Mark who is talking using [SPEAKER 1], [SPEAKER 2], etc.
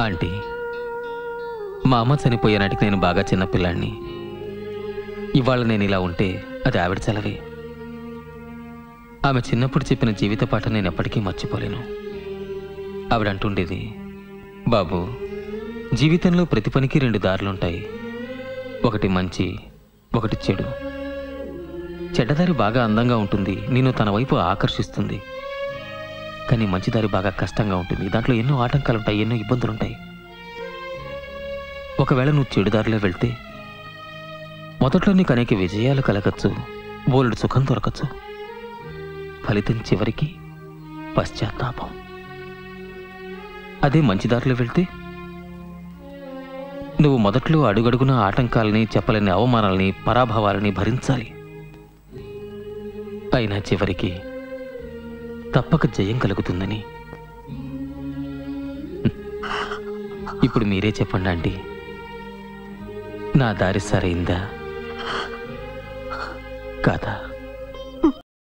[SPEAKER 1] Aunty, మా అమ్మ చనిపోయే నాటికి నేను బాగా చిన్నపిల్లాడిని. ఇవాళ నేను ఇలా ఉంటే అది ఆవిడ చలవే. ఆమె చిన్నప్పుడు చెప్పిన జీవిత పాఠం నేను ఎప్పటికీ మర్చిపోలేను. ఆవిడ అంటుండేది, బాబు, జీవితంలో ప్రతి పనికి 2 దారులుంటాయి. ఒకటి మంచి, ఒకటి చెడు. చెడ్డదారి బాగా అందంగా ఉంటుంది, నేను తన వైపు ఆకర్షిస్తుంది. కానీ మంచిదారి బాగా కష్టంగా ఉంటుంది, దాంట్లో ఎన్నో ఆటంకాలుంటాయి, ఎన్నో ఇబ్బందులుంటాయి. ఒకవేళ నువ్వు చెడుదారిలో వెళ్తే మొదట్లో నీకు అనేక విజయాలు కలగచ్చు, బోలెడు సుఖం దొరకచ్చు. ఫలితం చివరికి పశ్చాత్తాపం. అదే మంచిదారిలో వెళ్తే నువ్వు మొదట్లో అడుగడుగున ఆటంకాలని, చెప్పలేని అవమానాలని, పరాభవాలని భరించాలి. అయినా చివరికి తప్పక జయం కలుగుతుందని. ఇప్పుడు మీరే చెప్పండి ఆంటీ, నా దారి సరైందా కాదా?